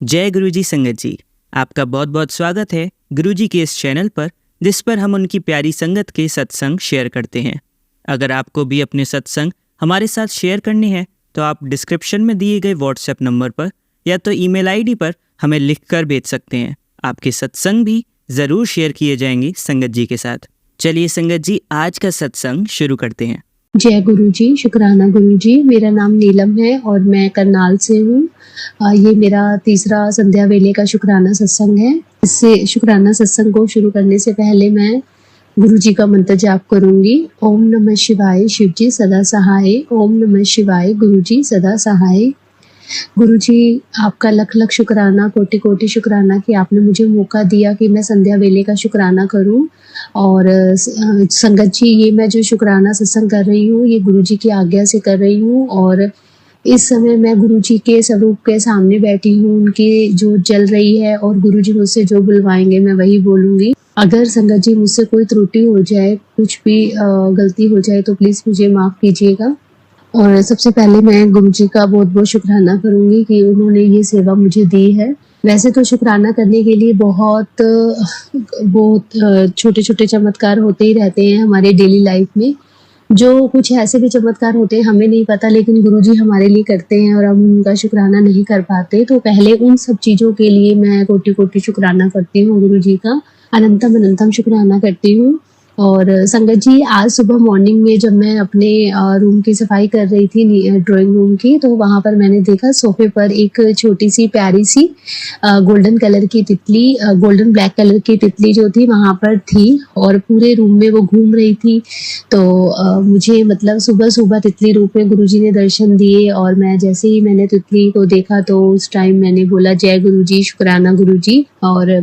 जय गुरुजी संगत जी, आपका बहुत बहुत स्वागत है गुरुजी के इस चैनल पर, जिस पर हम उनकी प्यारी संगत के सत्संग शेयर करते हैं। अगर आपको भी अपने सत्संग हमारे साथ शेयर करने हैं तो आप डिस्क्रिप्शन में दिए गए व्हाट्सएप नंबर पर या तो ईमेल आईडी पर हमें लिखकर भेज सकते हैं। आपके सत्संग भी ज़रूर शेयर किए जाएंगे संगत जी के साथ। चलिए संगत जी, आज का सत्संग शुरू करते हैं। जय गुरु जी, शुक्राना गुरु जी। मेरा नाम नीलम है और मैं करनाल से हूँ। ये मेरा तीसरा संध्या वेले का शुक्राना सत्संग है। इससे शुक्राना सत्संग को शुरू करने से पहले मैं गुरु जी का मंत्र जाप करूंगी। ओम नमः शिवाय, शिव जी सदा सहाय। ओम नमः शिवाय, गुरु जी सदा सहाय। गुरु जी, आपका लख लख शुक्राना, कोटि कोटि शुक्राना कि आपने मुझे मौका दिया कि मैं संध्या वेले का शुक्राना करूं। और संगत जी, ये मैं जो शुक्राना सत्संग कर रही हूँ ये गुरु जी की आज्ञा से कर रही हूँ। और इस समय मैं गुरु जी के स्वरूप के सामने बैठी हूँ, उनकी जोत जल रही है और गुरु जी मुझसे जो बुलवाएंगे मैं वही बोलूँगी। अगर संगत जी मुझसे कोई त्रुटि हो जाए, कुछ भी गलती हो जाए तो प्लीज़ मुझे माफ़ कीजिएगा। और सबसे पहले मैं गुरु जी का बहुत बहुत शुक्राना करूँगी कि उन्होंने ये सेवा मुझे दी है। वैसे तो शुक्राना करने के लिए बहुत छोटे छोटे चमत्कार होते ही रहते हैं हमारे डेली लाइफ में। जो कुछ ऐसे भी चमत्कार होते हैं हमें नहीं पता, लेकिन गुरुजी हमारे लिए करते हैं और हम उनका शुक्राना नहीं कर पाते। तो पहले उन सब चीज़ों के लिए मैं कोटि कोटि शुक्राना करती हूँ, गुरु जी का अनंतम अनंतम शुक्राना करती हूँ। और संगत जी, आज सुबह मॉर्निंग में जब मैं अपने रूम की सफाई कर रही थी, ड्राइंग रूम की, तो वहाँ पर मैंने देखा सोफे पर एक छोटी सी प्यारी सी गोल्डन कलर की तितली, गोल्डन ब्लैक कलर की तितली जो थी वहाँ पर थी और पूरे रूम में वो घूम रही थी। तो मुझे मतलब सुबह सुबह तितली रूप में गुरुजी ने दर्शन दिए और मैं जैसे ही मैंने तितली को देखा तो उस टाइम मैंने बोला जय गुरुजी, शुक्राना गुरुजी। और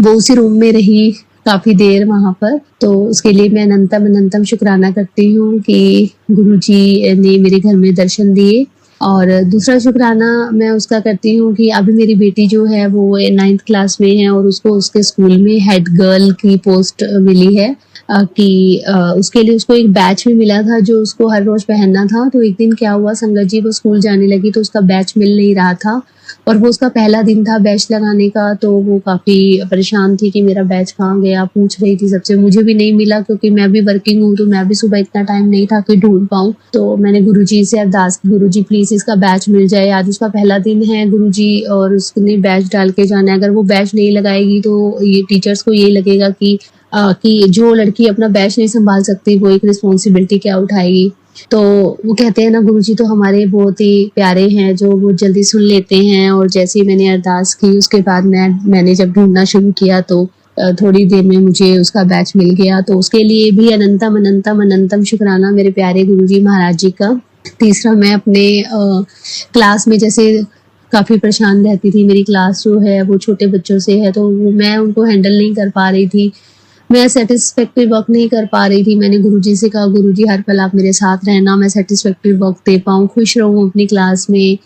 वो उसी रूम में रही काफी देर वहां पर। तो उसके लिए मैं अनंतम अनंतम शुक्राना करती हूँ कि गुरुजी ने मेरे घर में दर्शन दिए। और दूसरा शुक्राना मैं उसका करती हूँ कि अभी मेरी बेटी जो है वो 9th क्लास में है और उसको उसके स्कूल में हेड गर्ल की पोस्ट मिली है। कि उसके लिए उसको एक बैच भी मिला था जो उसको हर रोज पहनना था। तो एक दिन क्या हुआ संगत जी, वो स्कूल जाने लगी तो उसका बैच मिल नहीं रहा था और वो उसका पहला दिन था बैच लगाने का। तो वो काफी परेशान थी कि मेरा बैच कहाँ गया, पूछ रही थी सबसे। मुझे भी नहीं मिला क्योंकि मैं भी वर्किंग हूँ, तो मैं भी सुबह इतना टाइम नहीं था कि ढूंढ पाऊँ। तो मैंने गुरुजी से अरदास, गुरुजी प्लीज इसका बैच मिल जाए, आज उसका पहला दिन है गुरुजी और उसने बैच डाल के जाना है। अगर वो बैच नहीं लगाएगी तो ये टीचर्स को ये लगेगा कि जो लड़की अपना बैच नहीं संभाल सकती वो एक रिस्पॉन्सिबिलिटी क्या उठाएगी। तो वो कहते हैं ना गुरुजी तो हमारे बहुत ही प्यारे हैं जो वो जल्दी सुन लेते हैं। और जैसे ही मैंने अरदास की उसके बाद मैंने जब ढूंढना शुरू किया तो थोड़ी देर में मुझे उसका बैच मिल गया। तो उसके लिए भी अनंतम अनंतम अनंतम शुक्राना मेरे प्यारे गुरुजी महाराज जी का। तीसरा, मैं अपने क्लास में जैसे काफ़ी परेशान रहती थी, मेरी क्लास जो है वो छोटे बच्चों से है तो मैं उनको हैंडल नहीं कर पा रही थी, मैं सेटिस्फैक्टरी वर्क नहीं कर पा रही थी। मैंने गुरुजी से कहा गुरुजी हर पल आप मेरे साथ रहना, मैं सेटिस्फैक्टरी वर्क दे पाऊँ, खुश रहूँ अपनी क्लास में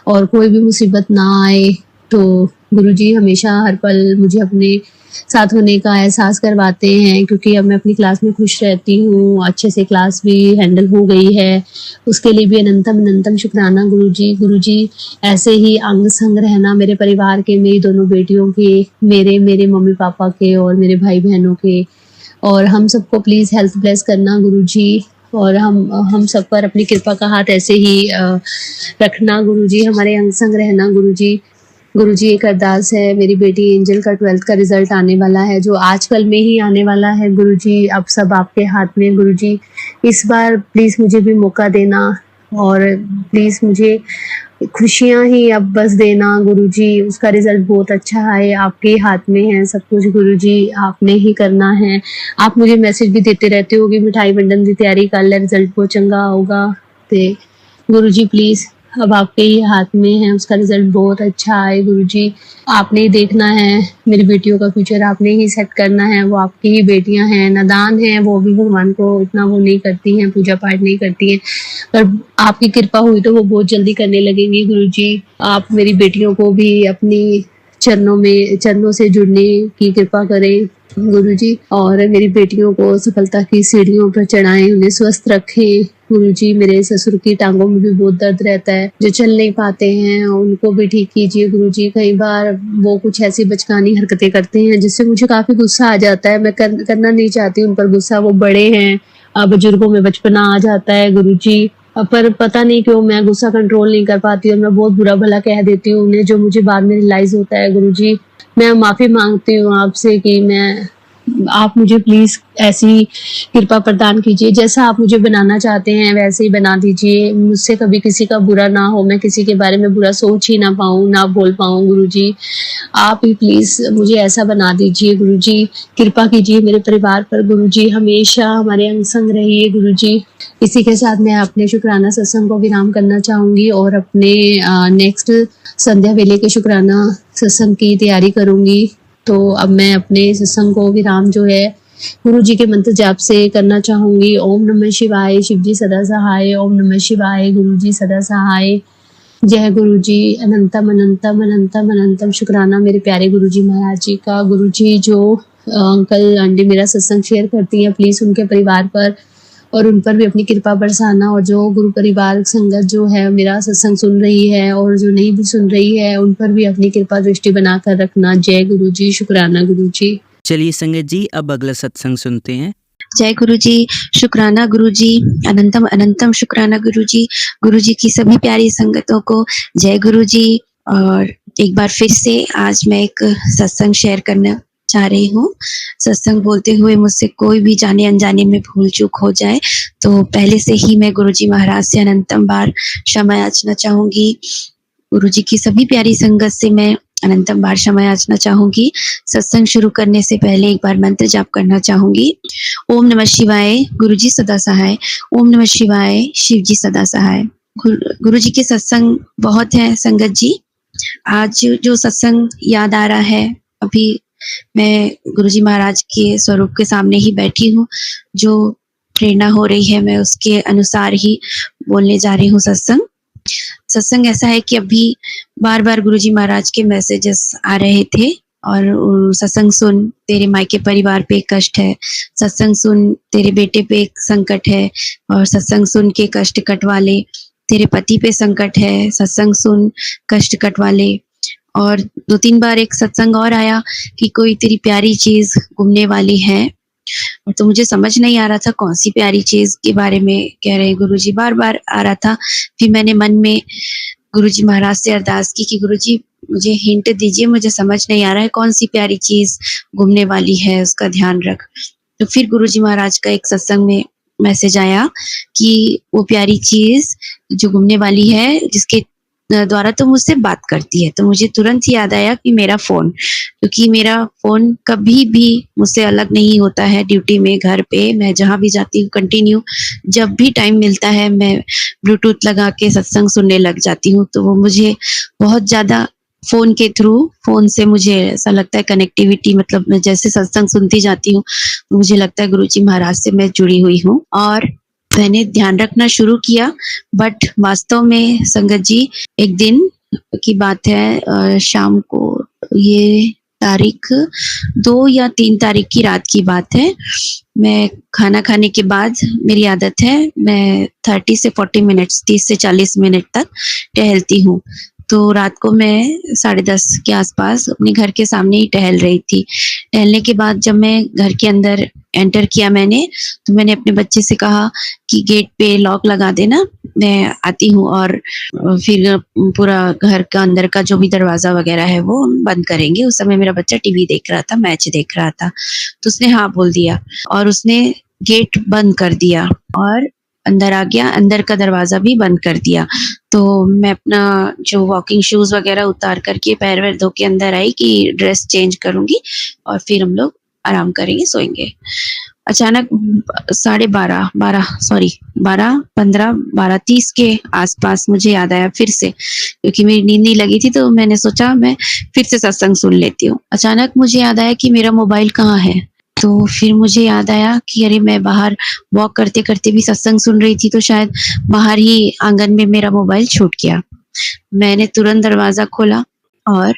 और कोई भी मुसीबत ना आए। तो गुरुजी हमेशा हर पल मुझे अपने साथ होने का एहसास करवाते हैं क्योंकि अब मैं अपनी क्लास में खुश रहती हूँ, अच्छे से क्लास भी हैंडल हो गई है। उसके लिए भी अनंतम अनंतम शुक्राना गुरुजी। गुरुजी ऐसे ही अंग संग रहना मेरे परिवार के, मेरी दोनों बेटियों के, मेरे मम्मी पापा के और मेरे भाई बहनों के, और हम सबको प्लीज़ हेल्थ ब्लेस करना गुरुजी। और हम सब पर अपनी कृपा का हाथ ऐसे ही रखना गुरुजी, हमारे अंग संग रहना गुरुजी। गुरुजी, एक अरदास है, मेरी बेटी एंजल का 12th का रिजल्ट आने वाला है जो आजकल में ही आने वाला है गुरुजी। अब सब आपके हाथ में गुरुजी, इस बार प्लीज़ मुझे भी मौका देना और प्लीज़ मुझे खुशियाँ ही अब बस देना गुरुजी। उसका रिजल्ट बहुत अच्छा है, आपके हाथ में है सब कुछ गुरुजी, आपने ही करना है। आप मुझे मैसेज भी देते रहते हो कि मिठाई वंडन की तैयारी कर ले, रिजल्ट बहुत चंगा होगा। तो गुरुजी प्लीज़ अब आपके ही हाथ में है, उसका रिजल्ट बहुत अच्छा आए गुरुजी। आपने ही देखना है, मेरी बेटियों का फ्यूचर आपने ही सेट करना है। वो आपकी ही बेटियां हैं, नादान हैं, वो भी भगवान को इतना वो नहीं करती हैं, पूजा पाठ नहीं करती हैं, पर आपकी कृपा हुई तो वो बहुत जल्दी करने लगेंगी गुरुजी। आप मेरी बेटियों को भी अपनी चरणों से जुड़ने की कृपा करें गुरुजी और मेरी बेटियों को सफलता की सीढ़ियों पर चढ़ाएं, उन्हें स्वस्थ रखें गुरुजी मेरे ससुर की टांगों में भी बहुत दर्द रहता है, जो चल नहीं पाते हैं, उनको भी ठीक कीजिए गुरुजी। कई बार वो कुछ ऐसी बचकानी हरकतें करते हैं जिससे मुझे काफ़ी गुस्सा आ जाता है। मैं करना नहीं चाहती उन पर गुस्सा, वो बड़े हैं, बुजुर्गों में बचपना आ जाता है गुरुजी। पर पता नहीं क्यों मैं गुस्सा कंट्रोल नहीं कर पाती और मैं बहुत बुरा-भला कह देती हूँ उन्हें, जो मुझे बाद में रियलाइज़ होता है गुरुजी। मैं माफ़ी माँगती हूँ आपसे कि आप मुझे प्लीज़ ऐसी कृपा प्रदान कीजिए, जैसा आप मुझे बनाना चाहते हैं वैसे ही बना दीजिए। मुझसे कभी किसी का बुरा ना हो, मैं किसी के बारे में बुरा सोच ही ना पाऊँ, ना बोल पाऊँ गुरुजी। आप ही प्लीज़ मुझे ऐसा बना दीजिए गुरुजी। कृपा कीजिए मेरे परिवार पर गुरुजी, हमेशा हमारे अंग संग रहिए गुरुजी। इसी के साथ मैं अपने शुक्राना सत्संग को विराम करना चाहूँगी और अपने नेक्स्ट संध्या वेले के शुक्राना सत्संग की तैयारी करूँगी। तो अब मैं अपने सत्संग को विराम जो है गुरु जी के मंत्र जाप से करना चाहूँगी। ओम नमः शिवाय, शिव जी सदा सहाय। ओम नमः शिवाय, गुरु जी सदा सहाय। जय गुरु जी, अनंतम अनंतम अनंतम अनंतम शुक्राना मेरे प्यारे गुरु जी महाराज जी का। गुरु जी जो अंकल आंटी मेरा सत्संग शेयर करती हैं, प्लीज़ उनके परिवार पर और उन पर भी अपनी कृपा बरसाना, और जो गुरु परिवार संगत जो है मेरा सत्संग सुन रही है और जो नहीं भी सुन रही है, उन पर भी अपनी कृपा दृष्टि बनाकर रखना। जय गुरु जी, शुक्राना गुरु जी। चलिए संगत जी, अब अगला सत्संग सुनते हैं। जय गुरु जी, शुक्राना गुरु जी, अनंतम अनंतम शुक्राना गुरु जी की सभी प्यारी संगतों को जय गुरु जी। और एक बार फिर से आज मैं एक सत्संग शेयर करना चाह रही हूँ। सत्संग बोलते हुए मुझसे कोई भी जाने अनजाने में भूल चूक हो जाए तो पहले से ही मैं गुरु जी महाराज से अनंतम बार क्षमा याचना चाहूंगी। गुरु जी की सभी प्यारी संगत से मैं अनंतम बार क्षमा याचना चाहूंगी। सत्संग शुरू करने से पहले एक बार मंत्र जाप करना चाहूंगी। ओम नमः शिवाय, गुरु जी सदा सहाय। ओम नमः शिवाय, शिव जी सदा सहाय। गुरु जी के सत्संग बहुत है संगत जी। आज जो सत्संग याद आ रहा है, अभी मैं गुरु जी महाराज के स्वरूप के सामने ही बैठी हूँ, जो प्रेरणा हो रही है मैं उसके अनुसार ही बोलने जा रही हूँ। सत्संग ऐसा है कि अभी बार बार गुरुजी महाराज के मैसेजेस आ रहे थे और सत्संग सुन तेरे मायके परिवार पे एक कष्ट है, सत्संग सुन तेरे बेटे पे एक संकट है, और सत्संग सुन के कष्ट कटवा ले, तेरे पति पे संकट है, सत्संग सुन कष्ट कटवा ले। और 2-3 बार एक सत्संग और आया कि कोई तेरी प्यारी चीज घूमने वाली है, तो मुझे समझ नहीं आ रहा था कौन सी प्यारी चीज के बारे में कह रहे हैं गुरुजी। बार बार आ रहा था। फिर मैंने मन में गुरुजी महाराज से अरदास की कि गुरुजी मुझे हिंट दीजिए, मुझे समझ नहीं आ रहा है कौन सी प्यारी चीज घूमने वाली है, उसका ध्यान रख। तो फिर गुरुजी महाराज का एक सत्संग में मैसेज आया कि वो प्यारी चीज जो घूमने वाली है, जिसके द्वारा तो मुझसे बात करती है। तो मुझे तुरंत ही याद आया कि मेरा फोन, क्योंकि मेरा फोन कभी भी मुझसे अलग नहीं होता है। ड्यूटी में, घर पे, मैं जहाँ भी जाती हूँ कंटिन्यू जब भी टाइम मिलता है मैं ब्लूटूथ लगा के सत्संग सुनने लग जाती हूँ। तो वो मुझे बहुत ज्यादा फोन के थ्रू, फोन से मुझे ऐसा लगता है कनेक्टिविटी, मतलब मैं जैसे सत्संग सुनती जाती हूँ मुझे लगता है गुरुजी महाराज से मैं जुड़ी हुई हूँ। और मैंने ध्यान रखना शुरू किया, बट वास्तव में संगत जी एक दिन की बात है, शाम को, ये तारीख 2 या 3 तारीख की रात की बात है। मैं खाना खाने के बाद, मेरी आदत है मैं 30 से 40 मिनट्स, 30 से 40 मिनट तक टहलती हूँ। तो रात को मैं 10:30 के आसपास अपने घर के सामने ही टहल रही थी। टहलने के बाद जब मैं घर के अंदर एंटर किया मैंने, तो मैंने अपने बच्चे से कहा कि गेट पे लॉक लगा देना, मैं आती हूँ, और फिर पूरा घर का अंदर का जो भी दरवाजा वगैरह है वो बंद करेंगे। उस समय मेरा बच्चा टीवी देख रहा था, मैच देख रहा था। तो उसने हाँ बोल दिया और उसने गेट बंद कर दिया और अंदर आ गया, अंदर का दरवाजा भी बंद कर दिया। तो मैं अपना जो वॉकिंग शूज वगैरह उतार करके पैर वैर धो के अंदर आई कि ड्रेस चेंज करूंगी और फिर हम लोग आराम करेंगे, सोएंगे। अचानक 12:15 के आसपास मुझे याद आया फिर से, क्योंकि मेरी नींद नहीं लगी थी, तो मैंने सोचा मैं फिर से सत्संग सुन लेती हूँ। अचानक मुझे याद आया कि मेरा मोबाइल कहाँ है। तो फिर मुझे याद आया कि अरे मैं बाहर वॉक करते करते भी सत्संग सुन रही थी, तो शायद बाहर ही आंगन में मेरा मोबाइल छूट गया। मैंने तुरंत दरवाजा खोला और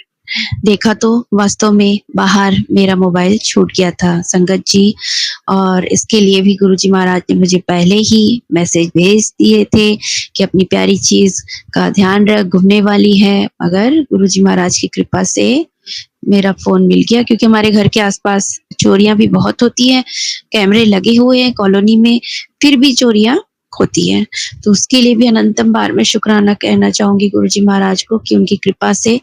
देखा तो वास्तव में बाहर मेरा मोबाइल छूट गया था संगत जी। और इसके लिए भी गुरुजी महाराज ने मुझे पहले ही मैसेज भेज दिए थे कि अपनी प्यारी चीज का ध्यान रख, घूमने वाली है। मगर गुरुजी महाराज की कृपा से मेरा फोन मिल गया, क्योंकि हमारे घर के आसपास चोरियां भी बहुत होती हैं, कैमरे लगे हुए हैं कॉलोनी में, फिर भी चोरियां होती है। तो उसके लिए भी अनंतम बार मैं शुक्राना कहना चाहूंगी गुरुजी महाराज को कि उनकी कृपा से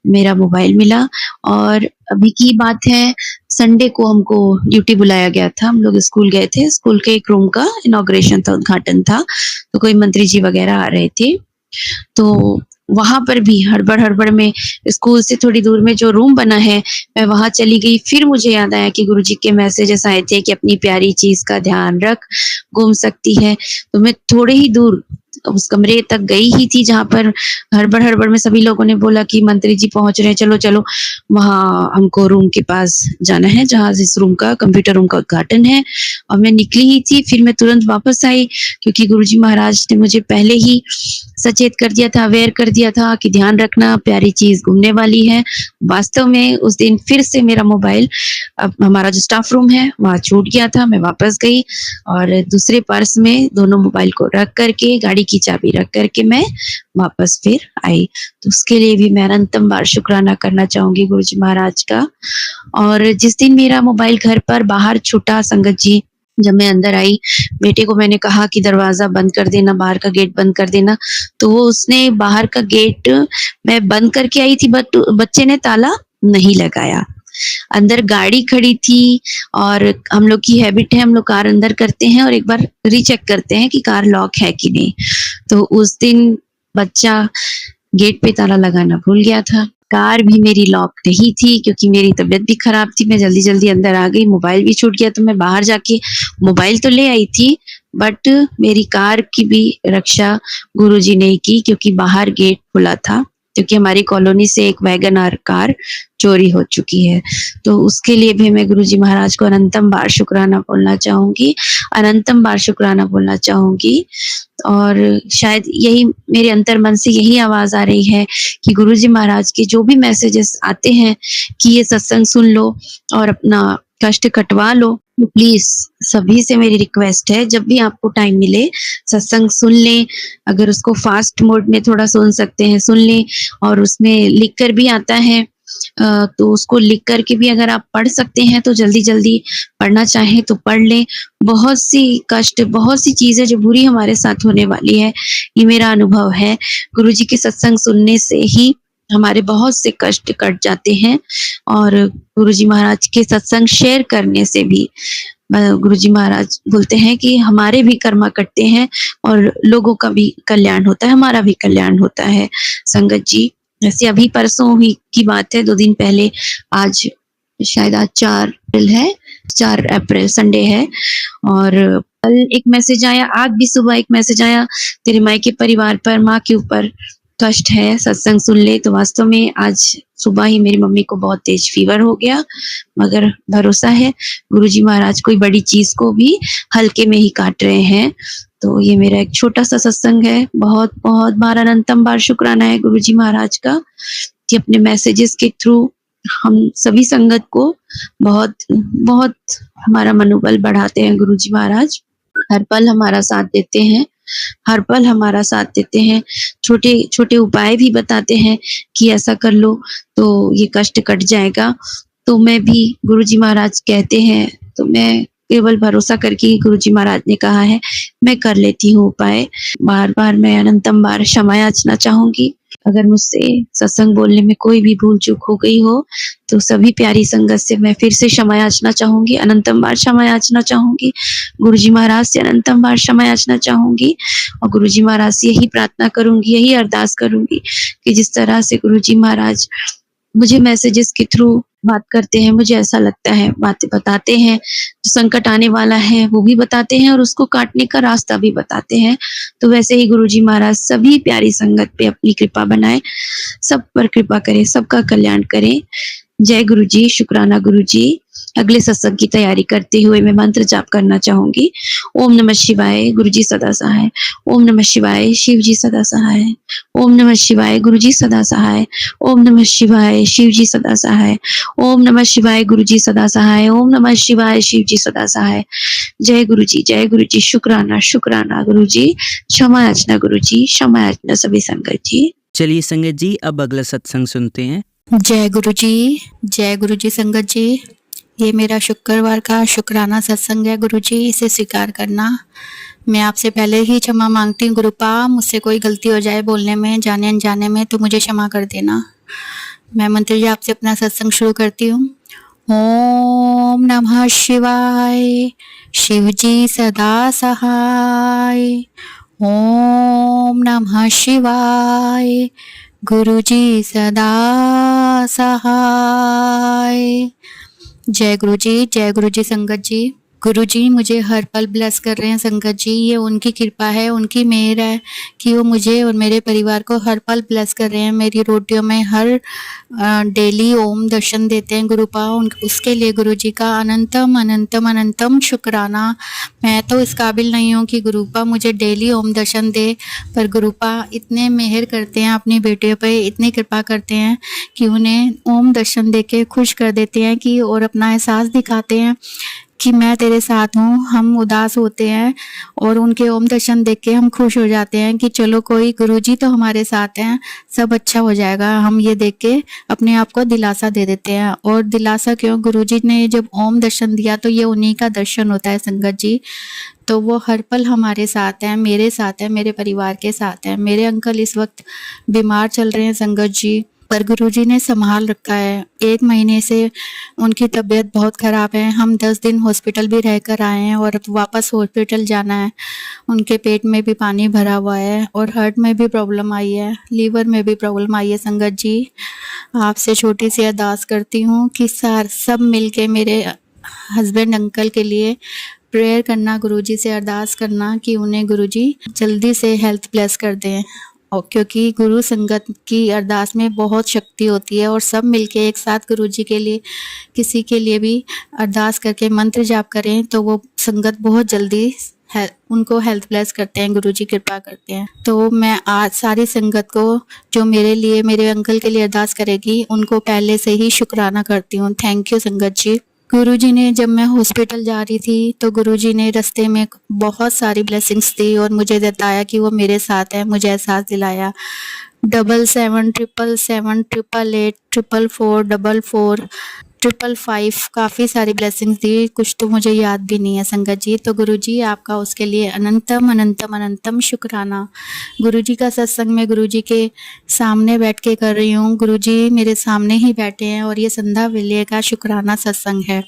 मेरा मोबाइल मिला। और अभी की बात है, संडे को हमको ड्यूटी बुलाया गया था, हम लोग स्कूल गए थे, स्कूल के एक रूम का इनॉग्रेशन था, उद्घाटन था, तो कोई मंत्री जी वगैरह आ रहे थे। तो वहां पर भी हड़बड़ में स्कूल से थोड़ी दूर में जो रूम बना है, मैं वहां चली गई। फिर मुझे याद आया कि गुरुजी के मैसेजेस आए थे कि अपनी प्यारी चीज का ध्यान रख, गुम सकती है। तो मैं थोड़े ही दूर उस कमरे तक गई ही थी जहां पर हड़बड़ में सभी लोगों ने बोला कि मंत्री जी पहुंच रहे हैं, चलो चलो वहां हमको रूम के पास जाना है जहां इस रूम का, कंप्यूटर रूम का उद्घाटन है। और मैं निकली ही थी, फिर मैं तुरंत वापस आई, क्योंकि गुरुजी महाराज ने मुझे पहले ही सचेत कर दिया था, अवेयर कर दिया था कि ध्यान रखना, प्यारी चीज घूमने वाली है। वास्तव में उस दिन फिर से मेरा मोबाइल, अब हमारा जो स्टाफ रूम है वहां छूट गया था। मैं वापस गई और दूसरे पर्स में दोनों मोबाइल को रख करके, गाड़ी की चाबी रख करके मैं वापस फिर आई। तो उसके लिए भी मैं अनंतम बार शुक्राना करना चाहूंगी गुरुजी महाराज का। और जिस दिन मेरा मोबाइल घर पर बाहर छूटा संगत जी, जब मैं अंदर आई, बेटे को मैंने कहा कि दरवाजा बंद कर देना, बाहर का गेट बंद कर देना, तो वो उसने बाहर का गेट मैं बंद करके आई थी, बट बच्चे ने ताला नहीं लगाया। अंदर गाड़ी खड़ी थी और हम लोग की हैबिट है, हम लोग कार अंदर करते हैं और एक बार रीचेक करते हैं कि कार लॉक है कि नहीं। तो उस दिन बच्चा गेट पे ताला लगाना भूल गया था। कार भी मेरी लॉक नहीं थी, क्योंकि मेरी तबीयत भी खराब थी, मैं जल्दी जल्दी अंदर आ गई, मोबाइल भी छूट गया। तो मैं बाहर जाके मोबाइल तो ले आई थी, बट मेरी कार की भी रक्षा गुरुजी ने की, क्योंकि बाहर गेट खुला था, क्योंकि हमारी कॉलोनी से एक वैगन आर कार चोरी हो चुकी है। तो उसके लिए भी मैं गुरुजी महाराज को अनंतम बार शुक्राना बोलना चाहूंगी, अनंतम बार शुक्राना बोलना चाहूंगी। और शायद यही मेरे अंतर मन से यही आवाज आ रही है कि गुरुजी महाराज के जो भी मैसेजेस आते हैं कि ये सत्संग सुन लो और अपना कष्ट कटवा लो, तो प्लीज सभी से मेरी रिक्वेस्ट है, जब भी आपको टाइम मिले सत्संग सुन लें। अगर उसको फास्ट मोड में थोड़ा सुन सकते हैं सुन लें, और उसमें लिख कर भी आता है, तो उसको लिख करके भी अगर आप पढ़ सकते हैं तो जल्दी जल्दी पढ़ना चाहें तो पढ़ लें। बहुत सी कष्ट, बहुत सी चीजें जो बुरी हमारे साथ होने वाली है, ये मेरा अनुभव है। गुरुजी के सत्संग सुनने से ही हमारे बहुत से कष्ट कट जाते हैं, और गुरुजी महाराज के सत्संग शेयर करने से भी गुरुजी महाराज बोलते हैं कि हमारे भी कर्मा कटते हैं और लोगों का भी कल्याण होता है, हमारा भी कल्याण होता है संगत जी। जैसे अभी परसों ही की बात है, 2 दिन पहले, आज शायद आज 4 अप्रैल है, 4 अप्रैल संडे है, और कल एक मैसेज आया, आज भी सुबह एक मैसेज आया, तेरे माई के परिवार पर, माँ के ऊपर कष्ट है, सत्संग सुन ले। तो वास्तव में आज सुबह ही मेरी मम्मी को बहुत तेज फीवर हो गया, मगर भरोसा है गुरुजी महाराज कोई बड़ी चीज को भी हल्के में ही काट रहे हैं। तो ये मेरा एक छोटा सा सत्संग है। बहुत बहुत बार अनंतम बार शुक्राना है गुरुजी महाराज का कि अपने मैसेजेस के थ्रू हम सभी संगत को बहुत बहुत हमारा मनोबल बढ़ाते हैं। गुरुजी महाराज हर पल हमारा साथ देते हैं, हर पल हमारा साथ देते हैं, छोटे छोटे उपाय भी बताते हैं कि ऐसा कर लो तो ये कष्ट कट जाएगा। तो मैं भी, गुरुजी महाराज कहते हैं तो मैं केवल भरोसा करके गुरुजी महाराज ने कहा है मैं कर लेती हूँ उपाय। बार बार मैं अनंतम बार क्षमा याचना चाहूंगी, अगर मुझसे सत्संग बोलने में कोई भी भूल चूक हो गई हो तो सभी प्यारी संगत से मैं फिर से क्षमा याचना चाहूंगी, अनंतम बार क्षमा याचना चाहूंगी, गुरुजी महाराज से अनंतम बार क्षमा याचना चाहूंगी। और गुरुजी महाराज से यही प्रार्थना करूंगी, यही अरदास करूंगी कि जिस तरह से गुरुजी महाराज मुझे मैसेजेस के थ्रू बात करते हैं, मुझे ऐसा लगता है बातें बताते हैं, जो संकट आने वाला है वो भी बताते हैं और उसको काटने का रास्ता भी बताते हैं। तो वैसे ही गुरुजी महाराज सभी प्यारी संगत पे अपनी कृपा बनाए, सब पर कृपा करें, सबका कल्याण करें। जय गुरुजी, शुक्राना गुरुजी। अगले सत्संग की तैयारी करते हुए मैं मंत्र जाप करना चाहूंगी। ओम नमः शिवाय, गुरुजी सदा सहाय। ओम नमः शिवाय, शिवजी सदा सहाय। ओम नमः शिवाय, गुरुजी सदा सहाय। ओम नमः शिवाय, शिवजी सदा सहाय। ओम नमः शिवाय, गुरुजी सदा सहाय। ओम नमः शिवाय, शिवजी सदा सहाय। जय गुरुजी, शुक्राना शुक्राना गुरुजी, क्षमा याचना गुरुजी, क्षमा याचना सभी संगत जी। चलिए संगत जी, अब अगला सत्संग सुनते हैं। जय गुरुजी संगत जी। ये मेरा शुक्रवार का शुक्राना सत्संग है गुरुजी, इसे स्वीकार करना। मैं आपसे पहले ही क्षमा मांगती हूँ गुरुपा, मुझसे कोई गलती हो जाए बोलने में, जाने अनजाने में, तो मुझे क्षमा कर देना। मैं मंत्र जाप से अपना सत्संग शुरू करती हूँ। ओम नमः शिवाय, शिवजी सदा सहाय। ओम नमः शिवाय, गुरुजी सदा सहाय। जय गुरुजी संगत जी। गुरुजी मुझे हर पल ब्लेस कर रहे हैं संगत जी, ये उनकी कृपा है, उनकी मेहर है कि वो मुझे और मेरे परिवार को हर पल ब्लेस कर रहे हैं। मेरी रोटियों में हर डेली ओम दर्शन देते हैं गुरुपा, उसके लिए गुरुजी का अनंतम अनंतम अनंतम शुक्राना। मैं तो इस काबिल नहीं हूँ कि गुरुपा मुझे डेली ओम दर्शन दे, पर गुरुपा इतने मेहर करते हैं अपनी बेटियों पे, इतनी कृपा करते हैं कि उन्हें ओम दर्शन देके खुश कर देते हैं कि और अपना एहसास दिखाते हैं कि मैं तेरे साथ हूँ। हम उदास होते हैं और उनके ओम दर्शन देख के हम खुश हो जाते हैं कि चलो कोई गुरुजी तो हमारे साथ हैं, सब अच्छा हो जाएगा। हम ये देख के अपने आप को दिलासा दे देते हैं। और दिलासा क्यों, गुरुजी ने जब ओम दर्शन दिया तो ये उन्हीं का दर्शन होता है संगत जी। तो वो हर पल हमारे साथ हैं, मेरे साथ हैं, मेरे परिवार के साथ हैं। मेरे अंकल इस वक्त बीमार चल रहे हैं संगत जी, पर गुरुजी ने संभाल रखा है। 1 महीने से उनकी तबीयत बहुत ख़राब है। हम 10 दिन हॉस्पिटल भी रहकर आए हैं और अब वापस हॉस्पिटल जाना है। उनके पेट में भी पानी भरा हुआ है और हार्ट में भी प्रॉब्लम आई है, लीवर में भी प्रॉब्लम आई है संगत जी। आपसे छोटी सी अरदास करती हूँ कि सब मिलके मेरे हस्बैंड अंकल के लिए प्रेयर करना, गुरुजी से अरदास करना कि उन्हें गुरुजी जल्दी से हेल्थ ब्लेस कर दें। और क्योंकि गुरु संगत की अरदास में बहुत शक्ति होती है और सब मिलके एक साथ गुरुजी के लिए किसी के लिए भी अरदास करके मंत्र जाप करें तो वो संगत बहुत जल्दी उनको हेल्थ ब्लेस करते हैं, गुरुजी कृपा करते हैं। तो मैं आज सारी संगत को जो मेरे लिए, मेरे अंकल के लिए अरदास करेगी, उनको पहले से ही शुक्राना करती हूँ। थैंक यू संगत जी। गुरुजी ने जब मैं हॉस्पिटल जा रही थी तो गुरुजी ने रास्ते में बहुत सारी ब्लेसिंग्स दी और मुझे बताया कि वो मेरे साथ है। मुझे एहसास दिलाया 777788884444 555 काफ़ी सारी ब्लेसिंग्स दी, कुछ तो मुझे याद भी नहीं है संगत जी। तो गुरुजी आपका उसके लिए अनंतम अनंतम अनंतम शुक्राना। गुरुजी का सत्संग मैं गुरुजी के सामने बैठ के कर रही हूँ। गुरुजी मेरे सामने ही बैठे हैं और ये संध्या वेले का शुक्राना सत्संग है।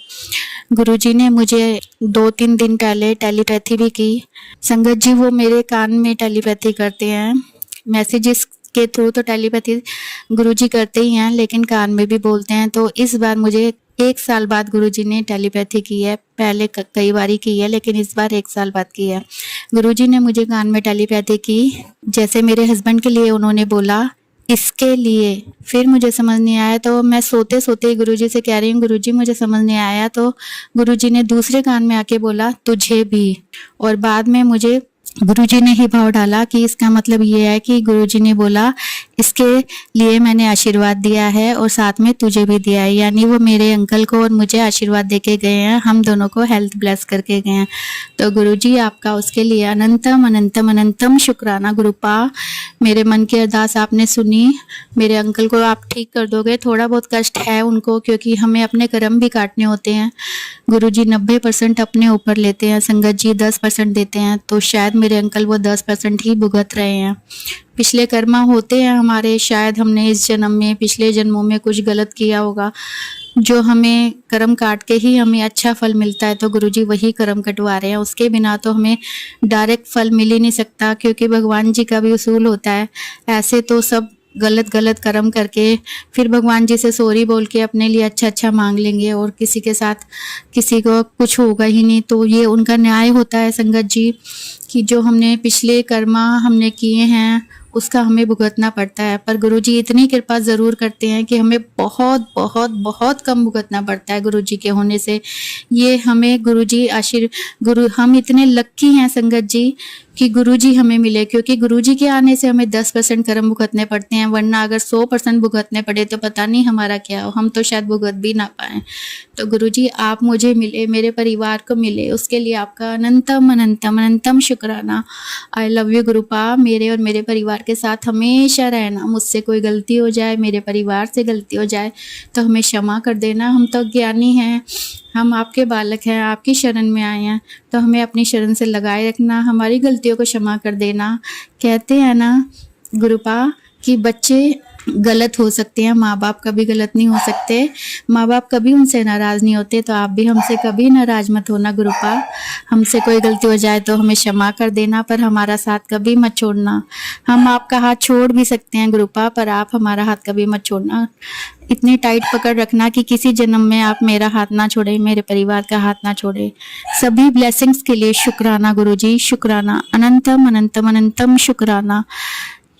गुरुजी ने मुझे 2-3 दिन पहले टेलीपैथी भी की संगत जी। वो मेरे कान में टेलीपैथी करते हैं, मैसेजेस के थ्रू तो टेलीपैथी गुरुजी करते ही हैं, लेकिन कान में भी बोलते हैं। तो इस बार मुझे 1 साल बाद गुरुजी ने टेलीपैथी की है। पहले कई बारी की है, लेकिन इस बार 1 साल बाद की है। गुरुजी ने मुझे कान में टेलीपैथी की, जैसे मेरे हस्बैंड के लिए उन्होंने बोला इसके लिए। फिर मुझे समझ नहीं आया तो मैं सोते सोते गुरुजी से कह रही हूँ गुरुजी मुझे समझ नहीं आया, तो गुरुजी ने दूसरे कान में आके बोला तुझे भी। और बाद में मुझे गुरुजी ने ही भाव डाला कि इसका मतलब ये है कि गुरुजी ने बोला इसके लिए मैंने आशीर्वाद दिया है और साथ में तुझे भी दिया है, यानी वो मेरे अंकल को और मुझे आशीर्वाद देके गए हैं, हम दोनों को हेल्थ ब्लेस करके गए हैं। तो गुरुजी आपका उसके लिए अनंतम अनंतम अनंतम शुक्राना गुरुपा। मेरे मन की अरदास आपने सुनी, मेरे अंकल को आप ठीक कर दोगे। थोड़ा बहुत कष्ट है उनको क्योंकि हमें अपने कर्म भी काटने होते हैं। गुरुजी 90% अपने ऊपर लेते हैं, संगत जी 10% देते हैं, तो शायद मेरे अंकल वो 10% ही भुगत रहे हैं। पिछले कर्मा होते हैं हमारे, शायद हमने इस जन्म में, पिछले जन्मों में कुछ गलत किया होगा, जो हमें कर्म काट के ही हमें अच्छा फल मिलता है। तो गुरुजी वही कर्म कटवा रहे हैं, उसके बिना तो हमें डायरेक्ट फल मिल ही नहीं सकता, क्योंकि भगवान जी का भी उसूल होता है। ऐसे तो सब गलत कर्म करके फिर भगवान जी से सॉरी बोल के अपने लिए अच्छा मांग लेंगे और किसी के साथ किसी को कुछ होगा ही नहीं। तो ये उनका न्याय होता है संगत जी कि जो हमने पिछले कर्मा हमने किए हैं उसका हमें भुगतना पड़ता है। पर गुरुजी इतनी कृपा ज़रूर करते हैं कि हमें बहुत बहुत बहुत कम भुगतना पड़ता है गुरुजी के होने से। ये हमें गुरुजी हम इतने लक्की हैं संगत जी कि गुरुजी हमें मिले, क्योंकि गुरुजी के आने से हमें 10% कर्म भुगतने पड़ते हैं, वरना अगर 100% भुगतने पड़े तो पता नहीं हमारा क्या हो, हम तो शायद भुगत भी ना पाएँ। तो गुरुजी आप मुझे मिले, मेरे परिवार को मिले, उसके लिए आपका अनंतम अनंतम अनंतम शुक्राना। I love you गुरुपा। मेरे और मेरे परिवार के साथ हमेशा रहना। मुझसे कोई गलती हो जाए, मेरे परिवार से गलती हो जाए तो हमें क्षमा कर देना। हम तो ज्ञानी हैं, हम आपके बालक हैं, आपकी शरण में आए हैं, तो हमें अपनी शरण से लगाए रखना, हमारी गलतियों को क्षमा कर देना। कहते हैं ना गुरुपा कि बच्चे गलत हो सकते हैं, माँ बाप कभी गलत नहीं हो सकते, माँ बाप कभी उनसे नाराज़ नहीं होते, तो आप भी हमसे कभी नाराज़ मत होना गुरुपा। हमसे कोई गलती हो जाए तो हमें क्षमा कर देना, पर हमारा साथ कभी मत छोड़ना। हम आपका हाथ छोड़ भी सकते हैं गुरुपा, पर आप हमारा हाथ कभी मत छोड़ना। इतनी टाइट पकड़ रखना कि किसी जन्म में आप मेरा हाथ ना छोड़े, मेरे परिवार का हाथ ना छोड़े। सभी ब्लेसिंग्स के लिए शुक्राना गुरुजी, शुक्राना, अनंतम अनंतम अनंतम शुक्राना।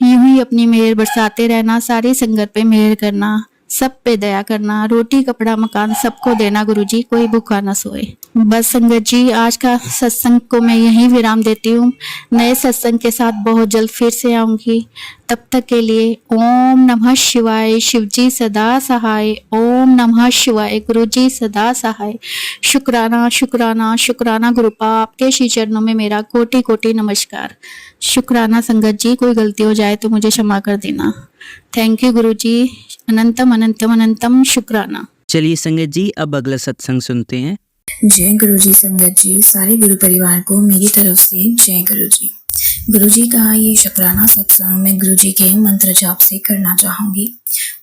यूं ही अपनी मेहर बरसाते रहना, सारी संगत पे मेहर करना, सब पे दया करना, रोटी कपड़ा मकान सबको देना गुरुजी, कोई भूखा ना सोए। बस संगत जी, आज का सत्संग को मैं यहीं विराम देती हूँ। नए सत्संग के साथ बहुत जल्द फिर से आऊंगी। तब तक के लिए ओम नमः शिवाय, शिवजी सदा सहाय। ओम नमः शिवाय, गुरुजी सदा सहाय। शुक्राना शुक्राना शुक्राना गुरुपा, आपके श्री चरणों में मेरा कोटि कोटि नमस्कार। शुक्राना संगत जी, कोई गलती हो जाए तो मुझे क्षमा कर देना। थैंक यू गुरुजी, अनंतम अनंतम अनंतम शुक्राना। चलिए संगत जी, अब अगला सत्संग सुनते हैं। जय गुरुजी संगत जी, सारे गुरु परिवार को मेरी तरफ से जय गुरुजी। गुरुजी का ये शुक्राना सत्संग मैं गुरुजी के मंत्र जाप से करना चाहूंगी।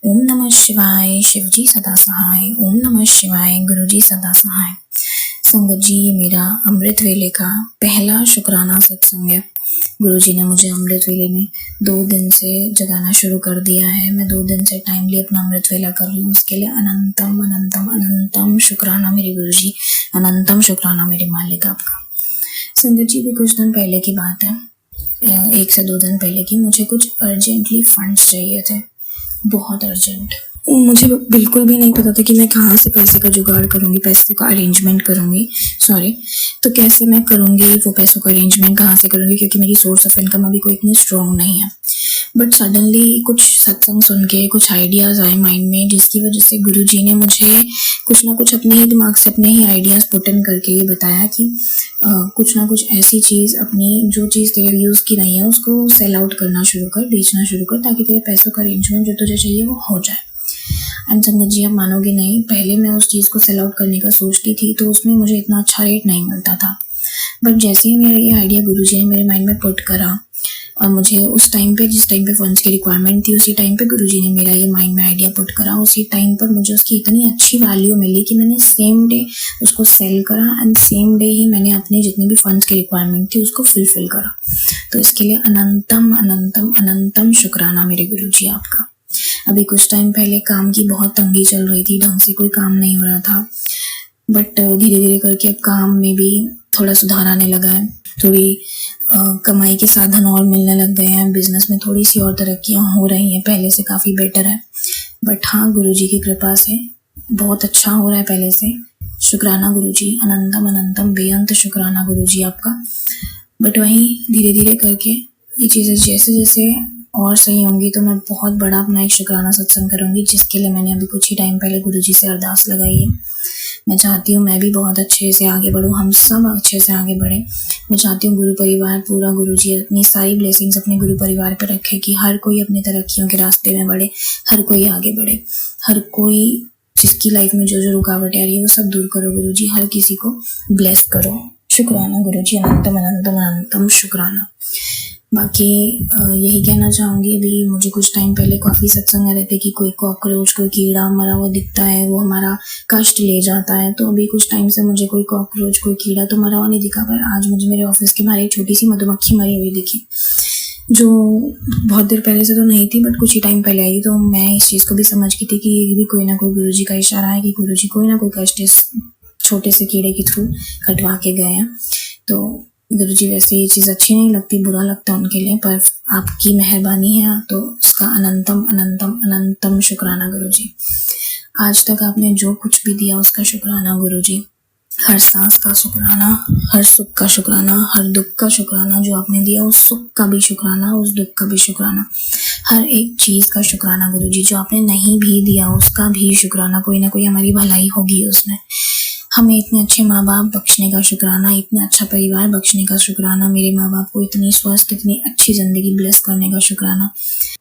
ओम नमः शिवाय, शिवजी सदा सहाय। ओम नमः शिवाय, गुरुजी सदा सहाय। संगत जी, ये मेरा अमृत वेले का पहला शुक्राना सत्संग है। गुरुजी ने मुझे अमृत वेले में 2 दिन से जगाना शुरू कर दिया है। मैं 2 दिन से टाइमली अपना अमृत वेला कर रही हूँ। उसके लिए अनंतम अनंतम अनंतम शुक्राना मेरे गुरुजी, अनंतम शुक्राना मेरे मालिक आपका। संगत जी, भी कुछ दिन पहले की बात है, 1 से 2 दिन पहले की, मुझे कुछ अर्जेंटली फंड्स चाहिए थे, बहुत अर्जेंट। मुझे बिल्कुल भी नहीं पता था कि मैं कहाँ से पैसे का जुगाड़ करूँगी, पैसे का अरेंजमेंट करूँगी, तो कैसे मैं करूँगी वो पैसों का अरेंजमेंट कहाँ से करूँगी, क्योंकि मेरी सोर्स ऑफ इनकम अभी कोई इतनी स्ट्रॉन्ग नहीं है। बट सडनली कुछ सत्संग सुन के कुछ आइडियाज़ आए माइंड में, जिसकी वजह से गुरुजी ने मुझे कुछ ना कुछ अपने ही दिमाग से अपने ही आइडियाज़ पुट इन करके ये बताया कि कुछ ना कुछ ऐसी चीज़, अपनी जो चीज़ तेरे यूज़ की नहीं है उसको सेल आउट करना शुरू कर, बेचना शुरू कर, ताकि तेरे पैसों का अरेंजमेंट जो तुझे चाहिए वो हो जाए। एंड संगत जी, आप मानोगे नहीं, पहले मैं उस चीज़ को सेल आउट करने का सोचती थी तो उसमें मुझे इतना अच्छा रेट नहीं मिलता था। बट जैसे ही मेरा ये आइडिया गुरुजी ने मेरे माइंड में पुट करा, और मुझे उस टाइम पे, जिस टाइम पे फंड्स की रिक्वायरमेंट थी, उसी टाइम पे गुरुजी ने मेरा ये माइंड में आइडिया पुट करा, उसी टाइम पर मुझे उसकी इतनी अच्छी वैल्यू मिली कि मैंने सेम डे उसको सेल करा एंड सेम डे ही मैंने अपने जितने भी फंड्स की रिक्वायरमेंट थी उसको फुलफिल करा। तो इसके लिए अनंतम अनंतम अनंतम शुक्राना मेरे गुरुजी आपका। अभी कुछ टाइम पहले काम की बहुत तंगी चल रही थी, ढंग से कोई काम नहीं हो रहा था, बट धीरे धीरे करके अब काम में भी थोड़ा सुधार आने लगा है, थोड़ी कमाई के साधन और मिलने लग गए हैं, बिजनेस में थोड़ी सी और तरक्कियां हो रही हैं, पहले से काफ़ी बेटर है। बट हाँ, गुरुजी की कृपा से बहुत अच्छा हो रहा है पहले से। शुक्राना गुरुजी, अनंतम अनंतम बेअंत शुक्राना गुरुजी आपका। बट वहीं धीरे धीरे करके ये चीज़ें जैसे जैसे और सही होंगी तो मैं बहुत बड़ा अपना एक शुक्राना सत्संग करूँगी, जिसके लिए मैंने अभी कुछ ही टाइम पहले गुरुजी से अरदास लगाई है। मैं चाहती हूँ मैं भी बहुत अच्छे से आगे बढ़ूँ, हम सब अच्छे से आगे बढ़ें। मैं चाहती हूँ गुरु परिवार पूरा, गुरुजी अपनी सारी ब्लेसिंग्स अपने गुरु परिवार पर रखे कि हर कोई अपनी तरक्कियों के रास्ते में बढ़े, हर कोई आगे बढ़े, हर कोई जिसकी लाइफ में जो जो रुकावटें आ रही है वो सब दूर करो गुरुजी, हर किसी को ब्लेस करो। शुक्राना गुरुजी, अनंतम अनंतम अनंतम शुक्राना। बाकी यही कहना चाहूँगी, अभी मुझे कुछ टाइम पहले काफ़ी सत्संग आ रहे थे कि कोई कॉकरोच, कोई कीड़ा मरा हुआ दिखता है, वो हमारा कष्ट ले जाता है। तो अभी कुछ टाइम से मुझे कोई कॉकरोच, कोई कीड़ा तो मरा हुआ नहीं दिखा, पर आज मुझे मेरे ऑफिस के बाहर एक छोटी सी मधुमक्खी मरी हुई दिखी, जो बहुत देर पहले से तो नहीं थी बट कुछ ही टाइम पहले आई। तो मैं इस चीज़ को भी समझ गई थी कि ये भी कोई ना कोई गुरुजी का इशारा है कि गुरुजी कोई ना कोई कष्ट इस छोटे से कीड़े के थ्रू कटवा के गए हैं। तो गुरुजी वैसे ये चीज़ अच्छी नहीं लगती, बुरा लगता उनके लिए, पर आपकी मेहरबानी है तो उसका अनंतम अनंतम अनंतम शुक्राना गुरुजी। आज तक आपने जो कुछ भी दिया उसका शुक्राना गुरुजी। हर सांस का शुक्राना, हर सुख का शुक्राना, हर दुख का शुक्राना जो आपने दिया, उस सुख का भी शुक्राना, उस दुख का भी शुक्राना, हर एक चीज़ का शुक्राना गुरुजी। जो आपने नहीं भी दिया उसका भी शुक्राना, कोई ना कोई हमारी भलाई होगी उसमें। हमें इतने अच्छे माँ बाप बख्शने का शुक्राना, इतना अच्छा परिवार बख्शने का शुक्राना, मेरे माँ बाप को इतनी स्वस्थ, इतनी अच्छी ज़िंदगी ब्लेस करने का शुक्राना,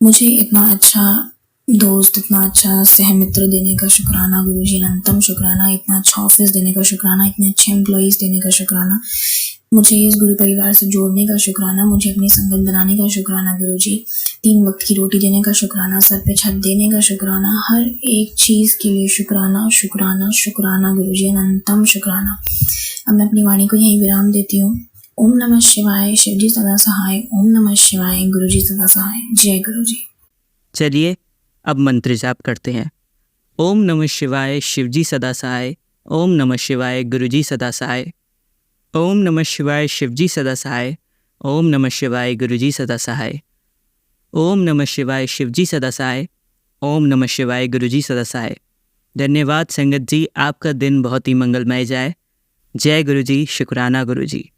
मुझे इतना अच्छा दोस्त, इतना अच्छा सहमित्र देने का शुक्राना गुरुजी, अनंतम शुक्राना, इतना अच्छा ऑफिस देने का शुक्राना, इतने अच्छे एम्प्लॉयज़ देने का शुक्राना, मुझे इस गुरु परिवार से जोड़ने का शुक्राना, मुझे अपनी संगत बनाने का शुक्राना गुरुजी, 3 वक्त की रोटी देने का शुक्राना, सर पे छत देने का शुक्राना, हर एक चीज़ के लिए शुक्राना शुक्राना शुक्राना गुरुजी, अनंतम शुक्राना। अब मैं अपनी वाणी को यहीं विराम देती हूँ। ओम नमः शिवाय, शिवजी सदा सहाय। ओम नमः शिवाय, गुरुजी सदा सहाय। जय गुरुजी। चलिए अब मंत्र जाप करते हैं। ओम नमः शिवाय, शिवजी सदा सहाय। ओम नमः शिवाय, गुरुजी सदा सहाय। ओम नमः शिवाय, शिवजी सदा सहाय। ओम नमः शिवाय, गुरुजी सदा सहाय। ओम नमः शिवाय, शिवजी सदा सहाय। ओम नमः शिवाय, गुरुजी सदा सहाय। धन्यवाद संगत जी, आपका दिन बहुत ही मंगलमय जाए। जय गुरुजी, शुक्राना गुरुजी।